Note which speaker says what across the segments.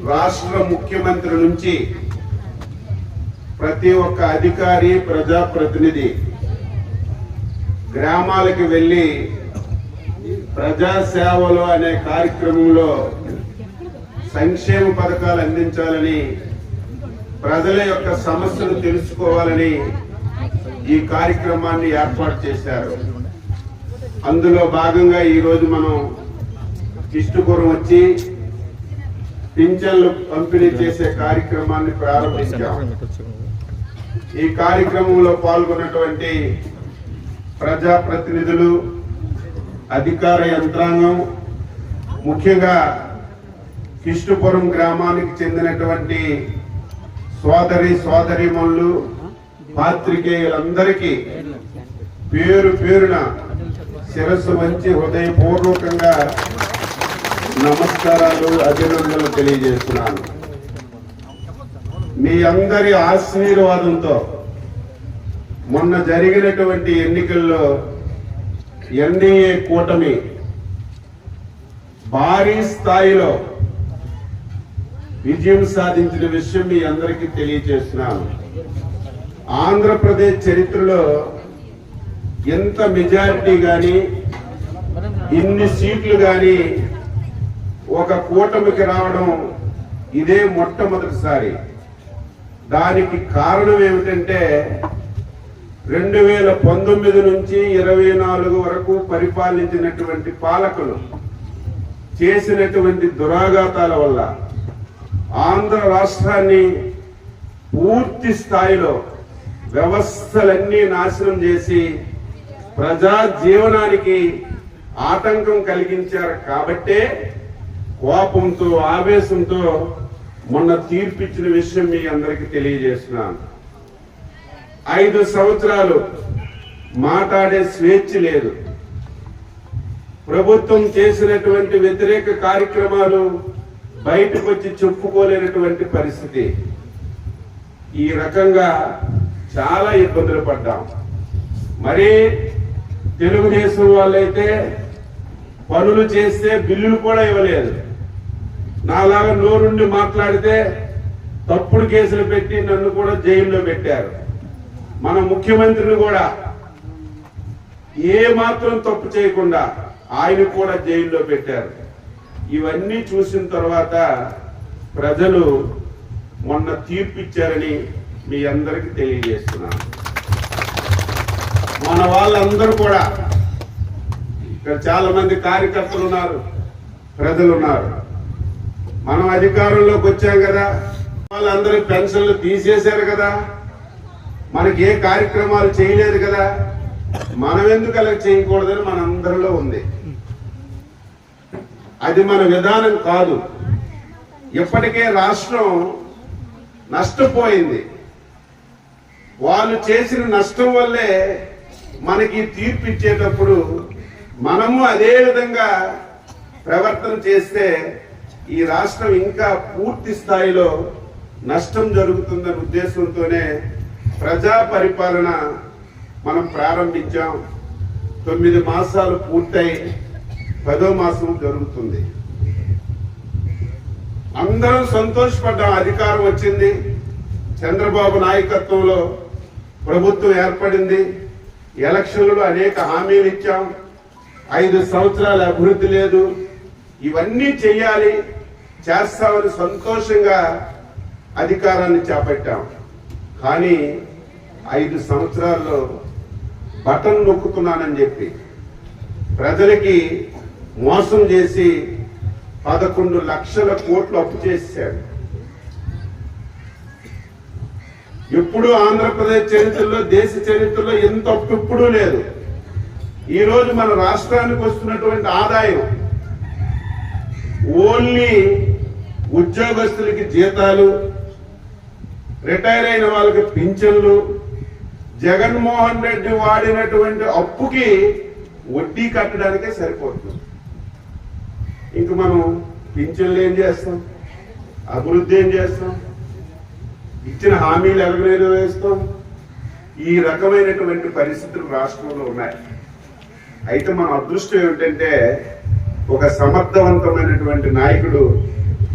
Speaker 1: రాష్ట్ర ముఖ్యమంత్రి నుంచి ప్రతి ఒక్క అధికారి ప్రజాప్రతినిధి గ్రామాలకు వెళ్లి ప్రజాసేవలు అనే కార్యక్రమంలో సంక్షేమ పథకాలు అందించాలని, ప్రజల యొక్క సమస్యలు తెలుసుకోవాలని ఈ కార్యక్రమాన్ని ఏర్పాటు చేశారు. అందులో భాగంగా ఈరోజు మనం కిష్టుపురం వచ్చి పింఛన్లు పంపిణీ చేసే కార్యక్రమాన్ని ప్రారంభించాం. ఈ కార్యక్రమంలో పాల్గొన్నటువంటి ప్రజాప్రతినిధులు, అధికార యంత్రాంగం, ముఖ్యంగా కిష్టుపురం గ్రామానికి చెందినటువంటి సోదరీమణులు, పాత్రికేయులందరికీ పేరు పేరున శిరస్సు వంచి హృదయపూర్వకంగా నమస్కారాలు, అభినందనలు తెలియజేస్తున్నాను. మీ అందరి ఆశీర్వాదంతో మొన్న జరిగినటువంటి ఎన్నికల్లో ఎన్డీఏ కూటమి భారీ స్థాయిలో విజయం సాధించిన విషయం మీ అందరికీ తెలియజేస్తున్నాను. ఆంధ్రప్రదేశ్ చరిత్రలో ఎంత మెజారిటీ గాని, ఇన్ని సీట్లు గాని ఒక కూటమికి రావడం ఇదే మొట్టమొదటిసారి. దానికి కారణం ఏమిటంటే 2019 నుంచి 24 వరకు పరిపాలించినటువంటి పాలకులు చేసినటువంటి దురాఘాతాల వల్ల ఆంధ్ర రాష్ట్రాన్ని పూర్తి స్థాయిలో వ్యవస్థలన్నీ నాశనం చేసి ప్రజా జీవనానికి ఆటంకం కలిగించారు. కాబట్టే కోపంతో, ఆవేశంతో మొన్న తీర్పిచ్చిన విషయం మీ అందరికీ తెలియజేస్తున్నాను. 5 సంవత్సరాలు మాట్లాడే స్వేచ్ఛ లేదు. ప్రభుత్వం చేసినటువంటి వ్యతిరేక కార్యక్రమాలు బయటకు వచ్చి చెప్పుకోలేనటువంటి పరిస్థితి. ఈ రకంగా చాలా ఇబ్బందులు పడ్డాం. మరి తెలుగుదేశం వాళ్ళైతే పనులు చేస్తే బిల్లులు కూడా ఇవ్వలేదు. నాలాగా నోరుండి మాట్లాడితే తప్పుడు కేసులు పెట్టి నన్ను కూడా జైల్లో పెట్టారు. మన ముఖ్యమంత్రిని కూడా ఏ మాత్రం తప్పు చేయకుండా ఆయన కూడా జైల్లో పెట్టారు. ఇవన్నీ చూసిన తర్వాత ప్రజలు మొన్న తీర్పిచ్చారని మీ అందరికీ తెలియజేస్తున్నాను. మన వాళ్ళందరూ కూడా ఇక్కడ చాలా మంది కార్యకర్తలు ఉన్నారు, ప్రజలు ఉన్నారు. మనం అధికారంలోకి వచ్చాం కదా, వాళ్ళందరూ పెన్షన్లు తీసేశారు కదా, మనకి ఏ కార్యక్రమాలు చేయలేదు కదా, మనం ఎందుకు అలా చేయకూడదని మనందరిలో ఉంది. అది మన విధానం కాదు. ఇప్పటికే రాష్ట్రం నష్టపోయింది. వాళ్ళు చేసిన నష్టం వల్లే మనకి తీర్పు ఇచ్చేటప్పుడు మనము అదే విధంగా ప్రవర్తన చేస్తే ఈ రాష్ట్రం ఇంకా పూర్తి స్థాయిలో నష్టం జరుగుతుందనే ఉద్దేశంతోనే ప్రజా పరిపాలన మనం ప్రారంభించాం. 9 మాసాలు పూర్తయి 10వ మాసం జరుగుతుంది. అందరం సంతోషపడ్డాం. అధికారం వచ్చింది, చంద్రబాబు నాయకత్వంలో ప్రభుత్వం ఏర్పడింది, ఎలక్షన్లలో అనేక హామీలు ఇచ్చాం. 5 సంవత్సరాల అభివృద్ధి లేదు, ఇవన్నీ చెయ్యాలి, చేస్తామని సంతోషంగా అధికారాన్ని చేపట్టాం. కానీ 5 సంవత్సరాల్లో బటన్ నొక్కుతున్నానని చెప్పి ప్రజలకి మోసం చేసి 11 లక్షల కోట్లు అప్పు చేశాడు. ఎప్పుడు ఆంధ్రప్రదేశ్ చరిత్రలో, దేశ చరిత్రలో ఎంత అప్పు ఎప్పుడూ లేదు. ఈ రోజు మన రాష్ట్రానికి వస్తున్నటువంటి ఆదాయం ఓన్లీ ఉద్యోగస్తులకి జీతాలు, రిటైర్ అయిన వాళ్ళకి పింఛన్లు, జగన్మోహన్ రెడ్డి వాడినటువంటి అప్పుకి వడ్డీ కట్టడానికే సరిపోతుంది. ఇంక మనం పింఛన్లు ఏం చేస్తాం, అభివృద్ధి ఏం చేస్తాం, ఇచ్చిన హామీలు ఎలా నెరవేరుస్తాం? ఈ రకమైనటువంటి పరిస్థితులు రాష్ట్రంలో ఉన్నాయి. అయితే మన అదృష్టం ఏమిటంటే ఒక సమర్థవంతమైనటువంటి నాయకుడు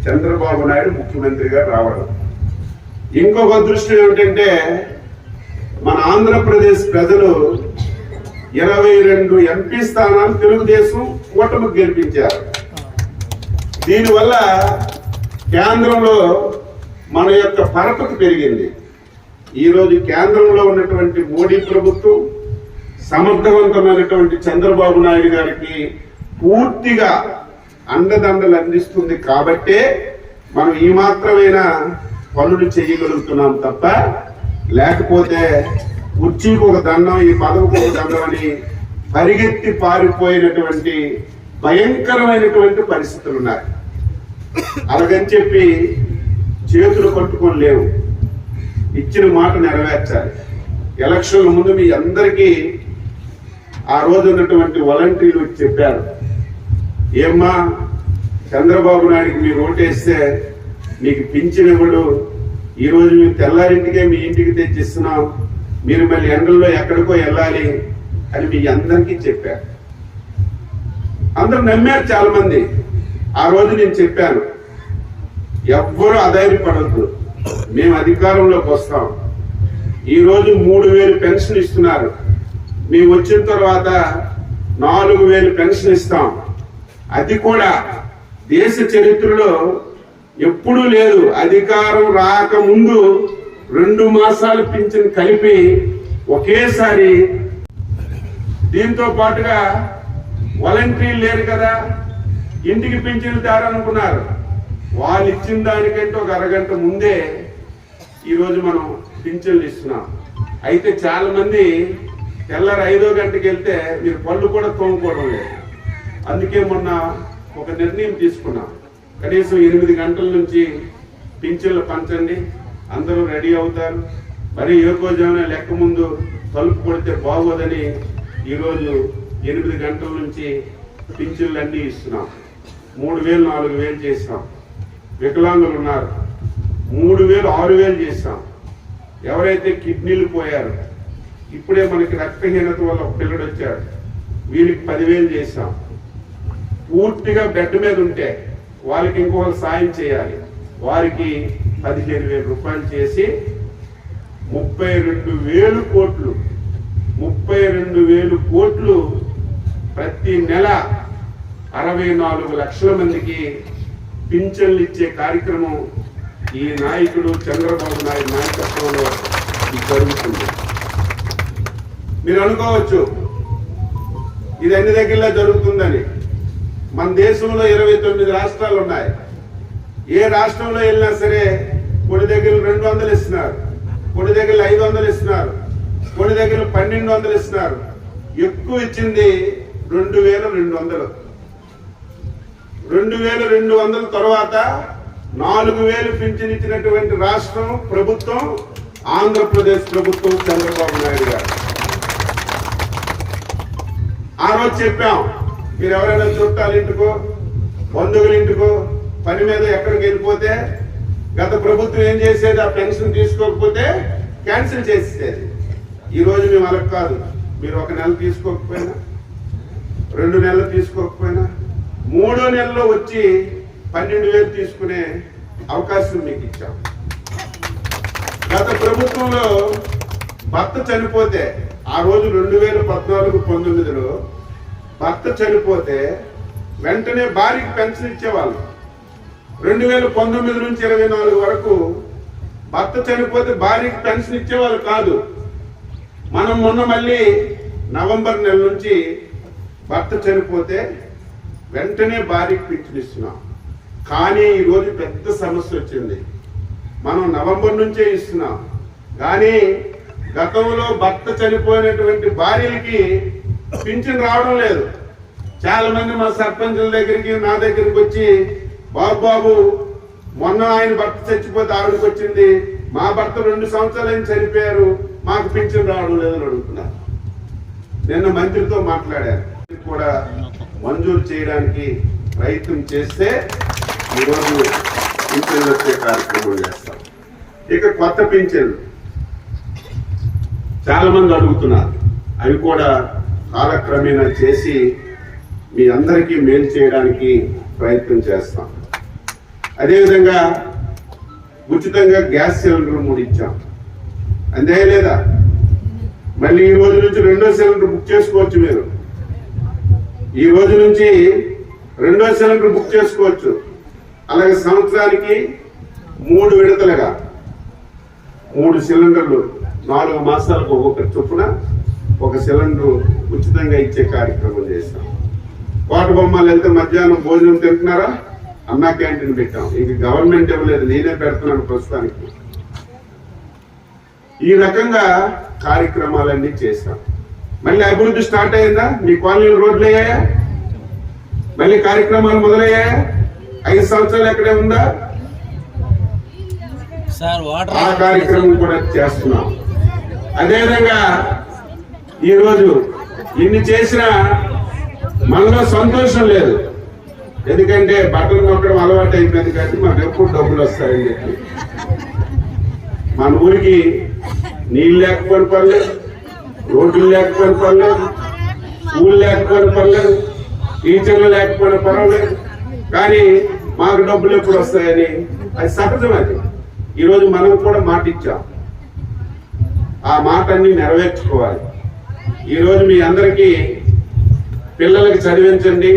Speaker 1: చంద్రబాబు నాయుడు ముఖ్యమంత్రిగా రావడం. ఇంకొక అదృష్టం ఏమిటంటే మన ఆంధ్రప్రదేశ్ ప్రజలు 22 ఎంపీ స్థానాలు తెలుగుదేశం కూటమికి గెలిపించారు. దీనివల్ల కేంద్రంలో మన యొక్క పరపతి పెరిగింది. ఈరోజు కేంద్రంలో ఉన్నటువంటి మోడీ ప్రభుత్వం సమర్థవంతమైనటువంటి చంద్రబాబు నాయుడు గారికి పూర్తిగా అండదండలు అందిస్తుంది. కాబట్టే మనం ఈ మాత్రమైనా పనులు చేయగలుగుతున్నాం తప్ప, లేకపోతే కుర్చీకి ఒక దండం, ఈ పదవికి ఒక దండం అని పరిగెత్తి పారిపోయినటువంటి భయంకరమైనటువంటి పరిస్థితులు ఉన్నాయి. అలాగని చెప్పి చేతులు కట్టుకొని లేవు, ఇచ్చిన మాట నెరవేర్చాలి. ఎలక్షన్ల ముందు మీ అందరికీ ఆ రోజు ఉన్నటువంటి వాలంటీర్లు చెప్పారు, ఏమ్మా చంద్రబాబు నాయుడికి మీరు ఓటేస్తే మీకు పింఛన్ ఇవ్వడు, ఈ రోజు మేము తెల్లారింటికే మీ ఇంటికి తెచ్చిస్తున్నాం, మీరు మళ్ళీ ఎండల్లో ఎక్కడికో వెళ్ళాలి అని మీ అందరికీ చెప్పారు. అందరూ నమ్మారు చాలా మంది. ఆ రోజు నేను చెప్పాను, ఎవ్వరూ అధైర్యపడద్దు, మేము అధికారంలోకి వస్తాం. ఈ రోజు 3000 పెన్షన్ ఇస్తున్నారు, మేము వచ్చిన తర్వాత 4000 పెన్షన్ ఇస్తాం. అది కూడా దేశ చరిత్రలో ఎప్పుడూ లేదు. అధికారం రాకముందు 2 మాసాలు పింఛన్ కలిపి ఒకేసారి. దీంతో పాటుగా వాలంటీర్లు లేరు కదా, ఇంటికి పింఛన్లు తేరనుకున్నారు, వాళ్ళు ఇచ్చిన దానికంటే ఒక అరగంట ముందే ఈరోజు మనం పింఛన్లు ఇస్తున్నాం. అయితే చాలా మంది తెల్లారి 5వ గంటకి వెళ్తే మీరు పళ్ళు కూడా తోముకోవడం లేదు. అందుకే మొన్న ఒక నిర్ణయం తీసుకున్నాం, కనీసం 8 గంటల నుంచి పింఛన్లు పంచండి, అందరూ రెడీ అవుతారు. మరి ఏకోజామున లెక్క ముందు తలుపు కొడితే బాగోదని ఈరోజు 8 గంటల నుంచి పింఛన్లు అన్నీ ఇస్తున్నాం. 3000 4000 చేస్తాం. వికలాంగులు ఉన్నారు, 3000 6000 చేస్తాం. ఎవరైతే కిడ్నీలు పోయారు, ఇప్పుడే మనకి రక్తహీనత వల్ల ఒక పిల్లడు వచ్చాడు, వీళ్ళకి 10,000 చేస్తాం. పూర్తిగా బెడ్ మీద ఉంటే వాళ్ళకి ఇంకొక సాయం చేయాలి, వారికి 15,000 రూపాయలు చేసి 32,000 కోట్లు 32,000 కోట్లు ప్రతి నెల 64 లక్షల మందికి పింఛన్లు ఇచ్చే కార్యక్రమం ఈ నాయకుడు చంద్రబాబు నాయుడు నాయకత్వంలో జరుగుతుంది. మీరు అనుకోవచ్చు ఇది అన్ని దగ్గరలో జరుగుతుందని. మన దేశంలో 29 రాష్ట్రాలు ఉన్నాయి. ఏ రాష్ట్రంలో వెళ్ళినా సరే కొన్ని దగ్గర 200 ఇస్తున్నారు, కొన్ని దగ్గర 500 ఇస్తున్నారు, కొన్ని దగ్గర 1200 ఇస్తున్నారు. ఎక్కువ ఇచ్చింది 2200. 2200 తర్వాత 4000 పింఛన్ ఇచ్చినటువంటి రాష్ట్రం ప్రభుత్వం ఆంధ్రప్రదేశ్ ప్రభుత్వం చంద్రబాబు నాయుడు గారు. ఆ రోజు చెప్పాం, మీరు ఎవరైనా చుట్టాల ఇంటికో బంధువుల ఇంటికో పని మీద ఎక్కడికి వెళ్ళిపోతే గత ప్రభుత్వం ఏం చేసేది, ఆ పెన్షన్ తీసుకోకపోతే క్యాన్సిల్ చేసేది. ఈ రోజు మేము అలా కాదు, మీరు 1 నెల తీసుకోకపోయినా 2 నెలలు తీసుకోకపోయినా 3వ నెలలో వచ్చి 12,000 తీసుకునే అవకాశం మీకు ఇచ్చాం. గత ప్రభుత్వంలో భర్త చనిపోతే, ఆ రోజు 2014-19లో భర్త చనిపోతే వెంటనే భార్యకి పెన్షన్ ఇచ్చేవాళ్ళు. 2019 నుంచి 24 వరకు భర్త చనిపోతే భార్యకి పెన్షన్ ఇచ్చేవాళ్ళు కాదు. మనం మొన్న మళ్ళీ నవంబర్ నెల నుంచి భర్త చనిపోతే వెంటనే భార్యకి పింఛన్ ఇస్తున్నాం. కానీ ఈరోజు పెద్ద సమస్య వచ్చింది, మనం నవంబర్ నుంచే ఇస్తున్నాం, కానీ గతంలో భర్త చనిపోయినటువంటి భార్యలకి పింఛన్ రావడం లేదు. చాలా మంది మా సర్పంచుల దగ్గరికి నా దగ్గరికి వచ్చి, బాబు మొన్న ఆయన భర్త చచ్చిపోతే ఆవిడకి వచ్చింది, మా భర్త 2 సంవత్సరాలు ఆయన చనిపోయారు, మాకు పింఛన్ రావడం లేదని అడుగుతున్నారు. నిన్న మంత్రితో మాట్లాడారు, కూడా మంజూరు చేయడానికి ప్రయత్నం చేస్తే ఈరోజు పింఛన్లు వచ్చే కార్యక్రమం చేస్తాం. ఇక కొత్త పింఛన్లు చాలా మంది అడుగుతున్నారు, అవి కూడా కాలక్రమేణా చేసి మీ అందరికీ మేలు చేయడానికి ప్రయత్నం చేస్తాం. అదేవిధంగా ఉచితంగా గ్యాస్ సిలిండర్ 3 ఇచ్చాం. అంతే లేదా? మళ్ళీ ఈ రోజు నుంచి 2వ సిలిండర్ బుక్ చేసుకోవచ్చు. మీరు ఈ రోజు నుంచి 2వ సిలిండర్ బుక్ చేసుకోవచ్చు. అలాగే సంవత్సరానికి 3 విడతలుగా 3 సిలిండర్లు 4 మాసాలకు ఒక్కొక్క చొప్పున ఒక సిలిండర్ ఉచితంగా ఇచ్చే కార్యక్రమం చేస్తాం. కోట బొమ్మలు వెళ్తే మధ్యాహ్నం భోజనం తింటున్నారా? అన్నా క్యాంటీన్ పెట్టాం. ఇంక గవర్నమెంట్ ఇవ్వలేదు, నేనే పెడుతున్నాను ప్రస్తుతానికి. ఈ రకంగా కార్యక్రమాలన్నీ చేశాం. మళ్ళీ అభివృద్ధి స్టార్ట్ అయిందా? మీ కాలనీలు రోడ్లు అయ్యాయా? మళ్ళీ కార్యక్రమాలు మొదలయ్యాయా? 5 సంవత్సరాలు ఎక్కడే ఉందా? ఆ కార్యక్రమం కూడా చేస్తున్నాం. అదేవిధంగా ఈరోజు ఇన్ని చేసినా మనలో సంతోషం లేదు. ఎందుకంటే బట్టలు నొక్కడం అలవాటు అయిపోయింది కాబట్టి మనకు ఎప్పుడు డబ్బులు వస్తాయని చెప్పి. మన ఊరికి నీళ్ళు లేకపోయిన పర్లేదు, రోడ్లు లేకపోయిన పర్లేదు, స్కూల్ లేకపోయిన పర్లేదు, టీచర్లు లేకపోయినా పర్వాలేదు, కానీ మాకు డబ్బులు ఎప్పుడు వస్తాయని అది సహజం. అది ఈరోజు మనం కూడా మాట ఇచ్చాం. ఆ మాటన్ని నెరవేర్చుకోవాలి. ఈరోజు మీ అందరికీ పిల్లలకి చదివించండి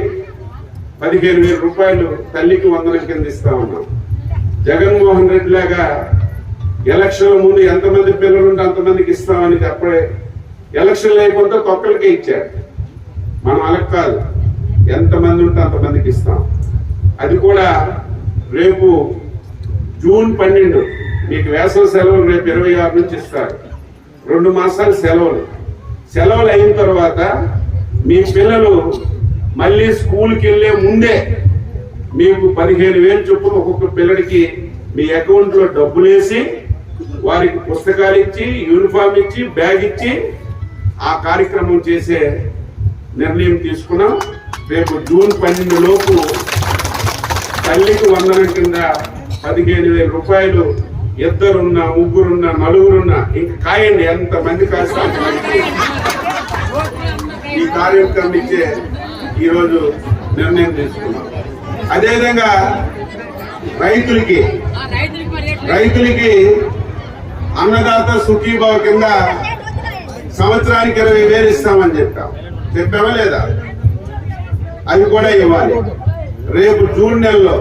Speaker 1: 15,000 రూపాయలు తల్లికి 100 కింద ఇస్తా ఉన్నాం. జగన్మోహన్ రెడ్డి లాగా ఎలక్షన్ల ముందు ఎంతమంది పిల్లలు ఉంటే అంతమందికి ఇస్తామని అప్పుడే ఎలక్షన్లు అయిపోతే ఒక్కరికే ఇచ్చాడు. మనం అలా కాదు, ఎంతమంది ఉంటే అంతమందికి ఇస్తాం. అది కూడా రేపు జూన్ 12 మీకు వేసవి సెలవులు రేపు 26 నుంచి ఇస్తారు. 2 మాసాలు సెలవులు అయిన తర్వాత మీ పిల్లలు మళ్ళీ స్కూల్కి వెళ్ళే ముందే మీకు 15,000 చొప్పున ఒక్కొక్క పిల్లడికి మీ అకౌంట్ లో డబ్బులు వేసి వారికి పుస్తకాలు ఇచ్చి, యూనిఫామ్ ఇచ్చి, బ్యాగ్ ఇచ్చి ఆ కార్యక్రమం చేసే నిర్ణయం తీసుకున్నాం. రేపు జూన్ 12 లోపు తల్లికి 100 కింద 15,000 రూపాయలు 2 3 4 ఇంక కాయండి, ఎంతమంది కాస్త ఈ కార్యక్రమం ఇచ్చే ఈరోజు నిర్ణయం తీసుకున్నాం. అదేవిధంగా రైతులకి అన్నదాత సుఖీభావ కింద సంవత్సరానికి 20,000 ఇస్తామని చెప్పామా లేదా? అవి కూడా ఇవ్వాలి. రేపు జూన్ నెలలో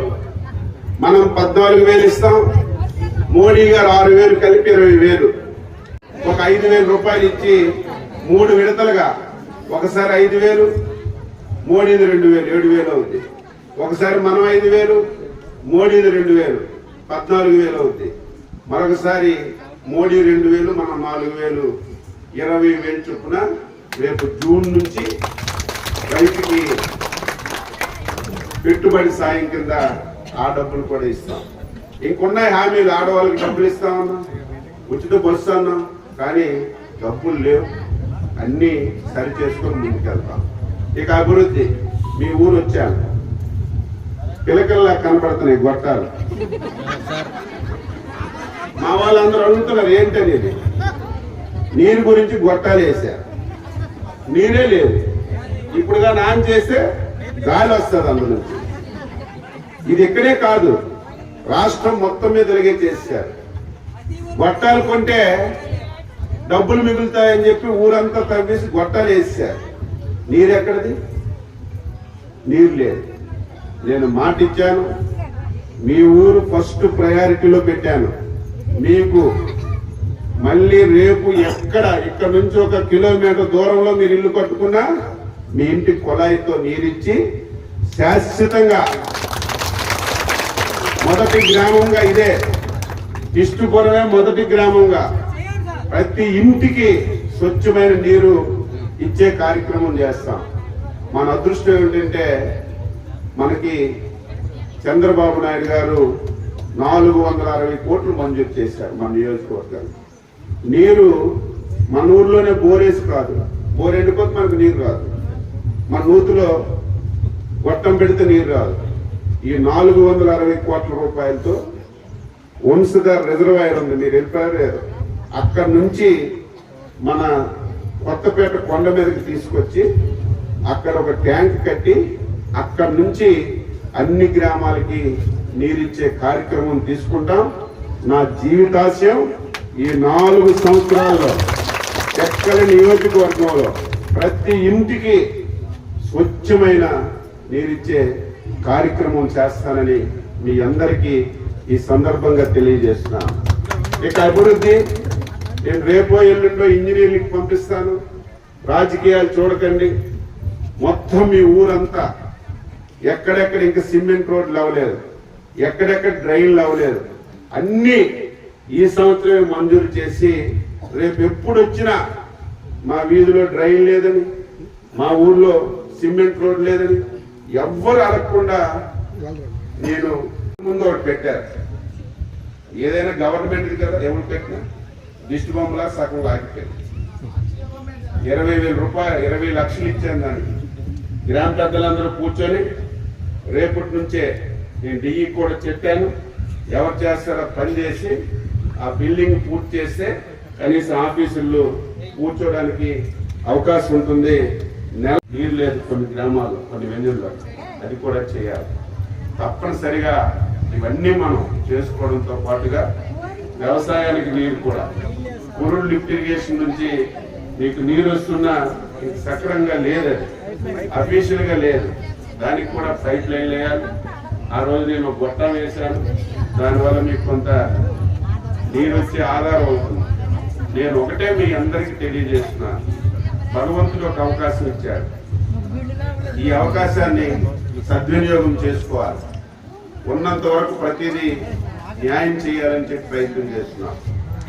Speaker 1: మనం 14,000 ఇస్తాం. మోడీ గారు 6,000 కలిపి 20,000, ఒక 5,000 రూపాయలు ఇచ్చి 3 విడతలుగా, ఒకసారి 5,000, మోడీది 2,000, 7,000 అవుతుంది. ఒకసారి మనం 5,000, మోడీది 2,000, 14,000 అవుతుంది. మరొకసారి మోడీ 2,000, మనం 4,000, 20,000 చొప్పున రేపు జూన్ నుంచి రైతుకి పెట్టుబడి సాయం కింద ఆ డబ్బులు కూడా ఇస్తాం. ఇంకున్నాయి హామీలు. ఆడవాళ్ళకి డబ్బులు ఇస్తామన్నా, ఉచిత బస్సు అన్నాం, కానీ డబ్బులు లేవు. అన్ని సరి చేసుకొని ముందుకెళ్తాం. ఇక అభివృద్ధి, మీ ఊరు వచ్చాను, పిలకల్లా కనపడుతున్నాయి గొట్టాలు. మా వాళ్ళందరూ అడుగుతున్నారు ఏంటనేది. నీరు గురించి గొట్టాలు వేశారు, నీరే లేదు. ఇప్పుడుగా నాన్ చేస్తే గాలి వస్తుంది అందులో నుంచి. ఇది ఇక్కడే కాదు, రాష్ట్రం మొత్తం మీద ఇలాగే చేశారు. గొట్టాలు కొంటే డబ్బులు మిగులుతాయని చెప్పి ఊరంతా తవ్వేసి గొట్టాలు వేసారు. నీరు ఎక్కడిది? నీరు లేదు. నేను మాట ఇచ్చాను, మీ ఊరు ఫస్ట్ ప్రయారిటీలో పెట్టాను. మీకు మళ్ళీ రేపు ఇక్కడ నుంచి 1 కిలోమీటర్ దూరంలో మీరు ఇల్లు కట్టుకున్నా మీ ఇంటికి కుళాయితో నీరిచ్చి శాశ్వతంగా మొదటి గ్రామంగా ఇదే ఇష్టపురమే మొదటి గ్రామంగా ప్రతి ఇంటికి స్వచ్ఛమైన నీరు ఇచ్చే కార్యక్రమం చేస్తాం. మన అదృష్టం ఏంటంటే మనకి చంద్రబాబు నాయుడు గారు 460 కోట్లు మంజూరు చేశారు మన నియోజకవర్గానికి. నీరు మన ఊర్లోనే బోరేసి కాదు, బోర్ ఎండిపోతే మనకు నీరు రాదు. మన నూతులో గొట్టం పెడితే నీరు రాదు. ఈ 460 కోట్ల రూపాయలతో వంశధార రిజర్వాయర్ ఉంది, మీరు వెళ్ళిపోయారు. అక్కడి నుంచి మన కొత్తపేట కొండ మీదకి తీసుకొచ్చి అక్కడ ఒక ట్యాంక్ కట్టి అక్కడి నుంచి అన్ని గ్రామాలకి నీరిచ్చే కార్యక్రమం తీసుకుంటాం. నా జీవితాశయం ఈ 4 సంవత్సరాల్లో ఎక్కడి నియోజకవర్గంలో ప్రతి ఇంటికి స్వచ్ఛమైన నీరిచ్చే కార్యక్రమం చేస్తానని మీ అందరికీ ఈ సందర్భంగా తెలియజేస్తున్నాను. ఇక అభివృద్ధి నేను రేపో ఎల్లుండో ఇంజనీర్లకు పంపిస్తాను. రాజకీయాలు చూడకండి. మొత్తం మీ ఊరంతా ఎక్కడెక్కడ ఇంకా సిమెంట్ రోడ్లు అవ్వలేదు, ఎక్కడెక్కడ డ్రైన్లు అవ్వలేదు, అన్నీ ఈ సంవత్సరమే మంజూరు చేసి రేపు ఎప్పుడు వచ్చినా మా వీధిలో డ్రైన్ లేదని, మా ఊర్లో సిమెంట్ రోడ్ లేదని ఎవ్వరు అడగకుండా నేను ముందు ఒకటి పెట్టారు. ఏదైనా గవర్నమెంట్ కదా, ఎవరు పెట్టినా దిష్టి బొమ్మలా సగం లాగిపోయింది. 20,000 రూపాయలు 20 లక్షలు ఇచ్చాను దానికి. గ్రామ పెద్దలందరూ కూర్చొని రేపటి నుంచే నేను డిఈ కూడా చెప్పాను, ఎవరు చేస్తారో పని చేసి ఆ బిల్డింగ్ పూర్తి చేస్తే కనీసం ఆఫీసుల్లో కూర్చోడానికి అవకాశం ఉంటుంది. నీరు లేదు కొన్ని గ్రామాల్లో, కొన్ని వెన్నుల్లో, అది కూడా చేయాలి. తప్పనిసరిగా ఇవన్నీ మనం చేసుకోవడంతో పాటుగా వ్యవసాయానికి నీరు కూడా కురుడు లిఫ్ట్ ఇరిగేషన్ నుంచి మీకు నీరు వస్తున్నా సక్రంగా లేదు, అఫీషియల్ గా లేదు. దానికి కూడా పైప్ లైన్ వేయాలి. ఆ రోజు నేను గొట్టం వేశాను, దానివల్ల మీకు కొంత నీరు వచ్చే ఆధారం అవుతుంది. నేను ఒకటే మీ అందరికీ తెలియజేస్తున్నాను, భగవంతుడు ఒక అవకాశం ఇచ్చాడు. ఈ అవకాశాన్ని సద్వినియోగం చేసుకోవాలి. ఉన్నంత వరకు ప్రతిదీ న్యాయం చేయాలని చెప్పి ప్రయత్నం చేస్తున్నాం.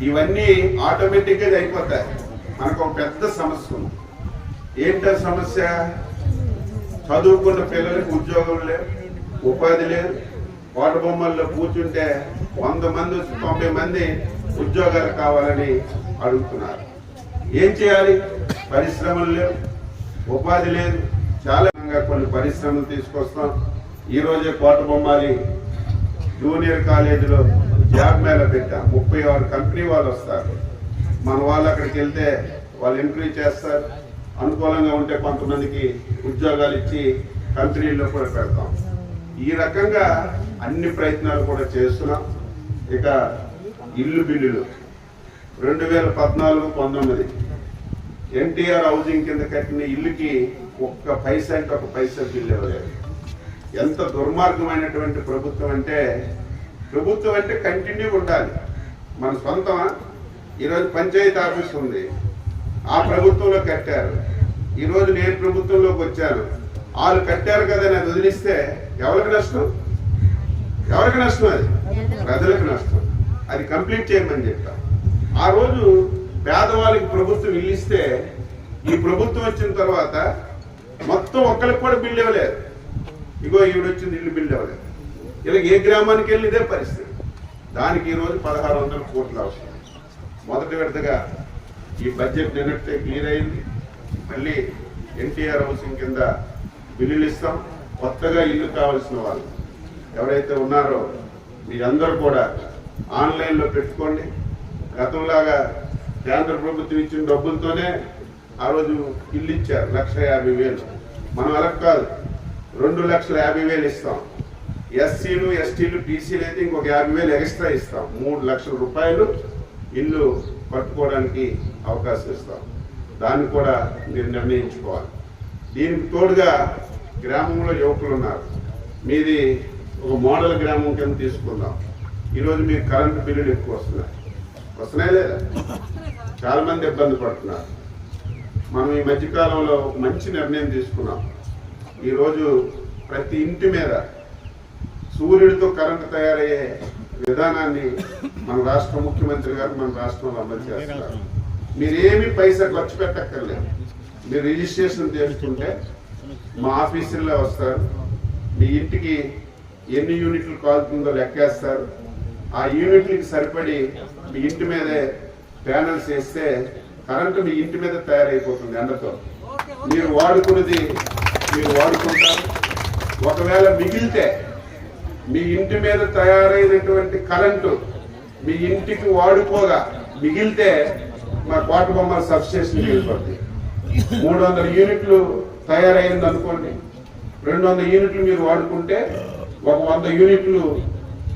Speaker 1: ఇవన్నీ ఆటోమేటిక్ గా అయిపోతాయి. మనకు ఒక పెద్ద సమస్య ఉంది. ఏంటో సమస్య? చదువుకున్న పిల్లలకు ఉద్యోగం లేదు, ఉపాధి లేదు. కోట బొమ్మల్లో కూర్చుంటే 100 మంది 90 మంది ఉద్యోగాలు కావాలని అడుగుతున్నారు. ఏం చేయాలి? పరిశ్రమలు లేవు, ఉపాధి లేదు. చాలా కొన్ని పరిశ్రమలు తీసుకొస్తాం. ఈ రోజే కోట బొమ్మాలి జూనియర్ కాలేజీలో జాబ్ మేళ పెట్టాం. 36 కంపెనీ వాళ్ళు వస్తారు. మన వాళ్ళు అక్కడికి వెళ్తే వాళ్ళు ఎంట్రీ చేస్తారు. అనుకూలంగా ఉంటే కొంతమందికి ఉద్యోగాలు ఇచ్చి కంపెనీల్లో కూడా పెడతాం. ఈ రకంగా అన్ని ప్రయత్నాలు కూడా చేస్తున్నాం. ఇక ఇల్లు బిల్లులు 2014-19 ఎన్టీఆర్ హౌసింగ్ కింద కట్టిన ఇల్లుకి ఒక్క పైసా అంటే ఒక పైసా బిల్లు ఇవ్వలేదు. ఎంత దుర్మార్గమైనటువంటి ప్రభుత్వం అంటే, ప్రభుత్వం అంటే కంటిన్యూ ఉండాలి. మన సొంతమా? ఈరోజు పంచాయతీ ఆఫీస్ ఉంది, ఆ ప్రభుత్వంలో కట్టారు. ఈరోజు నేను ప్రభుత్వంలోకి వచ్చాను, వాళ్ళు కట్టారు కదా అని అది వదిలిస్తే ఎవరికి నష్టం? ఎవరికి నష్టం? అది ప్రజలకు నష్టం. అది కంప్లీట్ చేయమని చెప్పాం. ఆ రోజు పేదవాళ్ళకి ప్రభుత్వం ఇల్లు ఇస్తే, ఈ ప్రభుత్వం వచ్చిన తర్వాత మొత్తం ఒక్కరికి కూడా బిల్లు ఇవ్వలేదు. ఇగో ఈవిడొచ్చింది, ఇల్లు బిల్లు ఇవ్వలేదు. ఇలా ఏ గ్రామానికి వెళ్ళి ఇదే పరిస్థితి. దానికి ఈరోజు 1600 కోట్లు అవసరం. మొదటి విడతగా ఈ బడ్జెట్ నిన్నట్టే క్లియర్ అయింది. మళ్ళీ ఎన్టీఆర్ హౌసింగ్ కింద బిల్లులు ఇస్తాం. కొత్తగా ఇల్లు కావాల్సిన వాళ్ళు ఎవరైతే ఉన్నారో మీరందరూ కూడా ఆన్లైన్లో పెట్టుకోండి. గతంలాగా కేంద్ర ప్రభుత్వం ఇచ్చిన డబ్బులతోనే ఆ రోజు ఇల్లు ఇచ్చారు 1,50,000. మనం అలా కాదు, 2,50,000 ఇస్తాం. ఎస్సీలు ఎస్టీలు బీసీలు అయితే ఇంకొక 50,000 ఎక్స్ట్రా ఇస్తాం. 3 లక్షల రూపాయలు ఇల్లు కట్టుకోవడానికి అవకాశం ఇస్తాం. దాన్ని కూడా మీరు నిర్ణయించుకోవాలి. దీనికి తోడుగా గ్రామంలో యువకులు ఉన్నారు. మీది ఒక మోడల్ గ్రామం కింద తీసుకుందాం. ఈరోజు మీకు కరెంటు బిల్లులు ఎక్కువ వస్తున్నాయి లేదా? చాలా మంది ఇబ్బంది పడుతున్నారు. మనం ఈ మధ్యకాలంలో మంచి నిర్ణయం తీసుకున్నాం. ఈరోజు ప్రతి ఇంటి మీద సూర్యుడితో కరెంటు తయారయ్యే విధానాన్ని మన రాష్ట్ర ముఖ్యమంత్రి గారు మన రాష్ట్రంలో అమలు చేస్తున్నారు. మీరేమి పైసా ఖర్చు పెట్టక్కర్లేదు. మీరు రిజిస్ట్రేషన్ చేసుకుంటే మా ఆఫీసుల్లో వస్తారు. మీ ఇంటికి ఎన్ని యూనిట్లు కాలుతుందో లెక్కేస్తారు. ఆ యూనిట్లకి సరిపడి మీ ఇంటి మీదే ప్యానల్స్ వేస్తే కరెంటు మీ ఇంటి మీద తయారైపోతుంది. ఎండతో మీరు వాడుకున్నది మీరు వాడుకుంటారు. ఒకవేళ మిగిలితే మీ ఇంటి మీద తయారైనటువంటి కరెంటు మీ ఇంటికి వాడుకోగా మిగిలితే మా కోట బొమ్మల సబ్స్టేషన్ వెళ్ళిపోతుంది. 300 యూనిట్లు తయారైంది అనుకోండి, 200 యూనిట్లు మీరు వాడుకుంటే ఒక 100 యూనిట్లు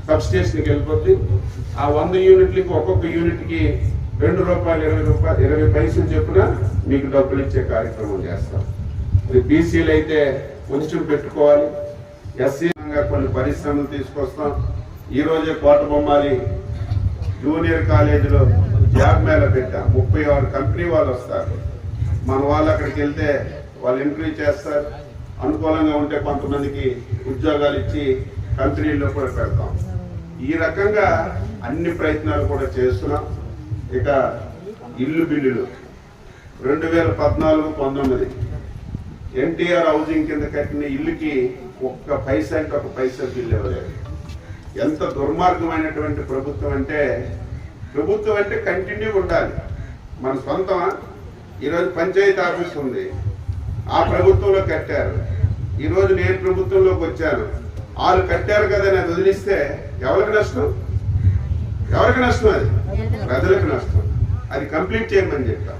Speaker 1: సబ్ స్టేషన్కి వెళ్ళిపోద్ది. ఆ 100 యూనిట్లకి ఒక్కొక్క యూనిట్కి ₹2.20 చొప్పున మీకు డబ్బులు ఇచ్చే కార్యక్రమం చేస్తాం. ఇది బీసీలు అయితే కొంచెం పెట్టుకోవాలి. ఎస్సీ కొన్ని పరిశ్రమలు తీసుకొస్తాం. ఈ రోజే కోటబొమ్మాలి జూనియర్ కాలేజీలో జాబ్ మేళ పెట్టాం. 36 కంపెనీ వాళ్ళు వస్తారు. మన వాళ్ళు అక్కడికి వెళ్తే వాళ్ళు ఇంటర్వ్యూ చేస్తారు. అనుకూలంగా ఉంటే కొంతమందికి ఉద్యోగాలు ఇచ్చి కంపెనీల్లో కూడా పెడతాం. ఈ రకంగా అన్ని ప్రయత్నాలు కూడా చేస్తున్నాం. ఇక ఇల్లు బిల్లులు 2014-19 ఎన్టీఆర్ హౌసింగ్ కింద కట్టిన ఇల్లుకి ఒక్క పైసా బిల్లు ఇవ్వలేదు. ఎంత దుర్మార్గమైనటువంటి ప్రభుత్వం అంటే, ప్రభుత్వం అంటే కంటిన్యూ ఉండాలి. మన సొంతమా? ఈరోజు పంచాయతీ ఆఫీస్ ఉంది, ఆ ప్రభుత్వంలో కట్టారు. ఈరోజు నేను ప్రభుత్వంలోకి వచ్చాను, వాళ్ళు కట్టారు కదా అని వదిలిస్తే ఎవరికి నష్టం? అది ప్రజలకు నష్టం. అది కంప్లీట్ చేయమని చెప్పాం.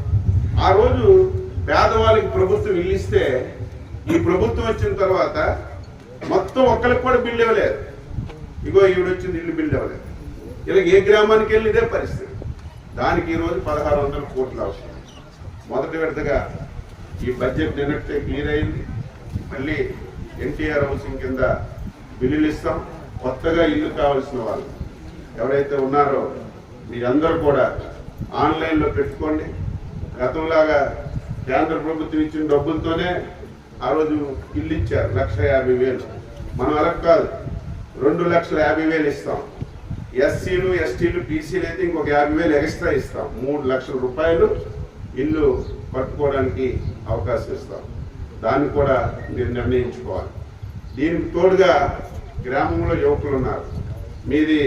Speaker 1: ఆ రోజు పేదవాళ్ళకి ప్రభుత్వం ఇల్లు ఇస్తే, ఈ ప్రభుత్వం వచ్చిన తర్వాత మొత్తం ఒక్కరికి కూడా బిల్లు ఇవ్వలేదు. ఇగో ఈవిడొచ్చింది, ఇల్లు బిల్లు ఇవ్వలేదు. ఇలా ఏ గ్రామానికి వెళ్ళి ఇదే పరిస్థితి. దానికి ఈరోజు 1600 కోట్లు అవసరం. మొదటి విడతగా ఈ బడ్జెట్ నిన్నట్టే క్లియర్ అయింది. మళ్ళీ ఎన్టీఆర్ హౌసింగ్ కింద బిల్లులు ఇస్తాం. కొత్తగా ఇల్లు కావాల్సిన వాళ్ళు ఎవరైతే ఉన్నారో మీరందరూ కూడా ఆన్లైన్లో పెట్టుకోండి. గతంలాగా కేంద్ర ప్రభుత్వం ఇచ్చిన డబ్బులతోనే ఆ రోజు ఇల్లు ఇచ్చారు, 1,50,000. మనం అలా కాదు, 2,50,000 ఇస్తాం. ఎస్సీలు, ఎస్టీలు, బీసీలు అయితే ఇంకొక 50,000 ఎక్స్ట్రా ఇస్తాం. 3 లక్షల రూపాయలు ఇల్లు పట్టుకోవడానికి అవకాశం ఇస్తాం. దాన్ని కూడా మీరు నిర్ణయించుకోవాలి. దీనికి తోడుగా గ్రామంలో యువకులు ఉన్నారు. మీది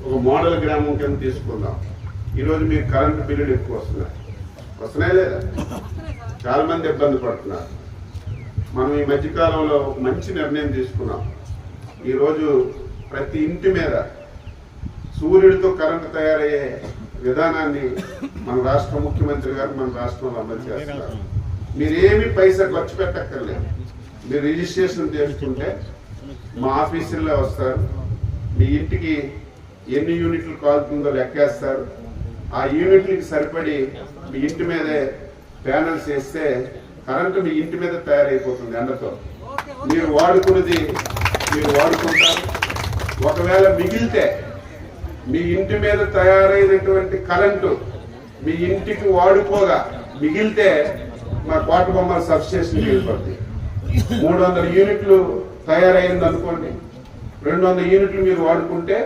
Speaker 1: ఒక మోడల్ గ్రామం కింద తీసుకుందాం. ఈరోజు మీకు కరెంటు బిల్లులు ఎక్కువ వస్తున్నాయి లేదా? చాలా మంది ఇబ్బంది పడుతున్నారు. మనం ఈ మధ్యకాలంలో మంచి నిర్ణయం తీసుకున్నాం. ఈరోజు ప్రతి ఇంటి మీద సూర్యుడితో కరెంటు తయారయ్యే విధానాన్ని మన రాష్ట్ర ముఖ్యమంత్రి గారు మన రాష్ట్రంలో అమలు చేస్తున్నారు. మీరేమి పైసా ఖర్చు పెట్టక్కర్లేదు. మీరు రిజిస్ట్రేషన్ చేసుకుంటే మా ఆఫీసుల్లో వస్తారు. మీ ఇంటికి ఎన్ని యూనిట్లు కాలుతుందో లెక్కేస్తారు. ఆ యూనిట్లకి సరిపడి మీ ఇంటి మీదే ప్యానల్స్ వేస్తే కరెంటు మీ ఇంటి మీద తయారైపోతుంది. ఎండతో మీరు వాడుకున్నది మీరు వాడుకుంటారు. ఒకవేళ మిగిలితే మీ ఇంటి మీద తయారైనటువంటి కరెంటు మీ ఇంటికి వాడుకోగా మిగిలితే మా కోటబొమ్మ సబ్ స్టేషన్కి వెళ్ళిపోతుంది. 300 యూనిట్లు తయారైంది అనుకోండి, 200 యూనిట్లు మీరు వాడుకుంటే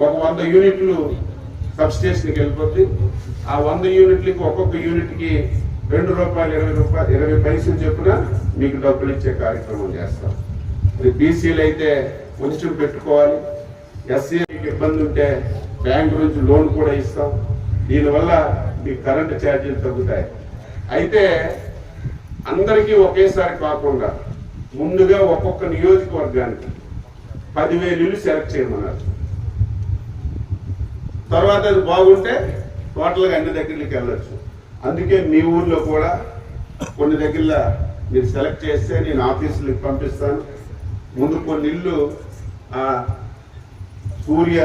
Speaker 1: ఒక 100 యూనిట్లు సబ్ స్టేషన్కి వెళ్ళిపోతుంది. ఆ 100 యూనిట్లకి ఒక్కొక్క యూనిట్కి ₹2.20 చొప్పున మీకు డబ్బులు ఇచ్చే కార్యక్రమం చేస్తాం. ఇది బీసీలు అయితే కొంచెం పెట్టుకోవాలి. ఎస్సీకి ఇబ్బంది ఉంటే బ్యాంకు నుంచి లోన్ కూడా ఇస్తాం. దీనివల్ల మీకు కరెంటు ఛార్జీలు తగ్గుతాయి. అయితే అందరికీ ఒకేసారి కాకుండా ముందుగా ఒక్కొక్క నియోజకవర్గానికి 10,000 ఇల్లు సెలెక్ట్ చేయమన్నారు. తర్వాత అది బాగుంటే టోటల్గా అన్ని దగ్గరికి వెళ్ళొచ్చు. అందుకే మీ ఊర్లో కూడా కొన్ని దగ్గరలో మీరు సెలెక్ట్ చేస్తే నేను ఆఫీసులకు పంపిస్తాను. ముందు కొన్ని ఇల్లు సూర్య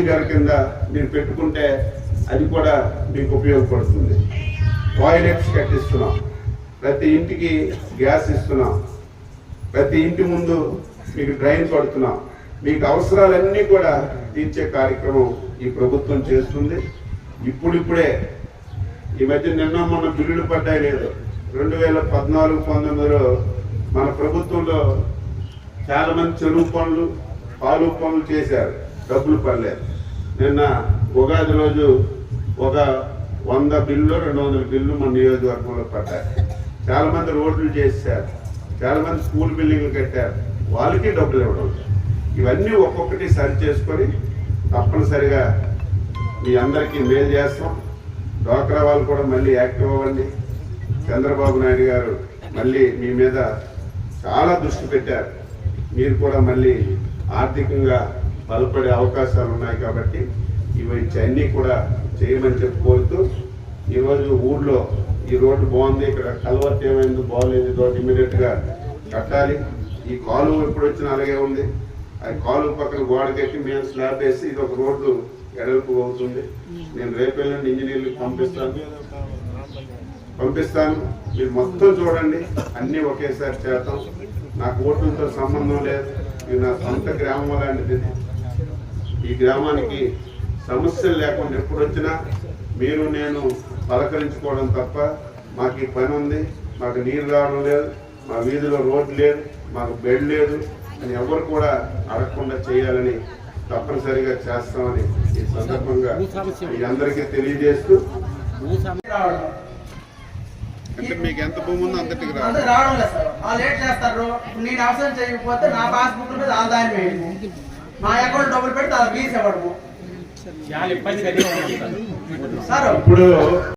Speaker 1: గారి కింద మీరు పెట్టుకుంటే అది కూడా మీకు ఉపయోగపడుతుంది. టాయిలెట్స్ కట్టిస్తున్నాం, ప్రతి ఇంటికి గ్యాస్ ఇస్తున్నాం, ప్రతి ఇంటి ముందు మీకు డ్రైన్ పడుతున్నాం. మీకు అవసరాలన్నీ కూడా తీర్చే కార్యక్రమం ఈ ప్రభుత్వం చేస్తుంది. ఇప్పుడిప్పుడే ఈ మధ్య నిన్న మన బిల్లులు పడ్డాయి లేదు. 2014-19లో మన ప్రభుత్వంలో చాలా మంది చెరువు పనులు, పాలు పనులు చేశారు, డబ్బులు పడలేదు. నిన్న ఉగాది రోజు ఒక 100 బిల్లు 200 బిల్లు మన నియోజకవర్గంలో పడ్డాయి. చాలా మంది రోడ్లు చేశారు, చాలా మంది స్కూల్ బిల్డింగ్లు కట్టారు, వాళ్ళకి డబ్బులు ఇవ్వడం. ఇవన్నీ ఒక్కొక్కటి సరి చేసుకొని తప్పనిసరిగా మీ అందరికీ మేలు చేస్తాం. డ్వాక్రా వాళ్ళు కూడా మళ్ళీ యాక్టివ్ అవ్వండి. చంద్రబాబు నాయుడు గారు మళ్ళీ మీ మీద చాలా దృష్టి పెట్టారు. మీరు కూడా మళ్ళీ ఆర్థికంగా బలపడే అవకాశాలు ఉన్నాయి కాబట్టి ఇవన్నీ కూడా చేయమని చెప్పి కోరుతూ, ఈరోజు ఊళ్ళో ఈ రోడ్డు బాగుంది, ఇక్కడ కల్వర్ట్ ఏమైంది బాగోలేదు, రోడ్డు ఇమీడియట్గా కట్టాలి. ఈ కాలువ ఎప్పుడు వచ్చినా అలాగే ఉంది, అది కాలువ పక్కన గోడకెట్టి మేము స్లాబ్ వేసి ఇది ఒక రోడ్డు ఎడల్పు అవుతుంది. నేను రేపు వెళ్ళండి ఇంజనీర్లకు పంపిస్తాను. మీరు మొత్తం చూడండి, అన్నీ ఒకేసారి చేద్దాం. నాకు ఓట్లతో సంబంధం లేదు. ఇది నా సొంత గ్రామం లాంటిది. ఈ గ్రామానికి సమస్యలు లేకుండా ఎప్పుడు వచ్చినా మీరు నేను పలకరించుకోవడం తప్ప మాకు ఈ పని ఉంది, మాకు నీరు రావడం లేదు, మా వీధిలో రోడ్డు లేదు, మాకు బెడ్ లేదు అని ఎవరు కూడా అడగకుండా చేయాలని తప్పనిసరిగా చేస్తామని ఈ సందర్భంగా మీ అందరికీ తెలియజేస్తూ, అంటే మీకు ఎంత భూమి ఉందో అంతటికి
Speaker 2: రావడం లేదు సార్. వాళ్ళు ఏం చేస్తారు, నేను అవసరం చేయకపోతే నా పాస్బుక్ మీద ఆదాయం వేయము, మా అకౌంట్ డబ్బులు పెడితే అది తీసేవాడు సార్.
Speaker 1: ఇప్పుడు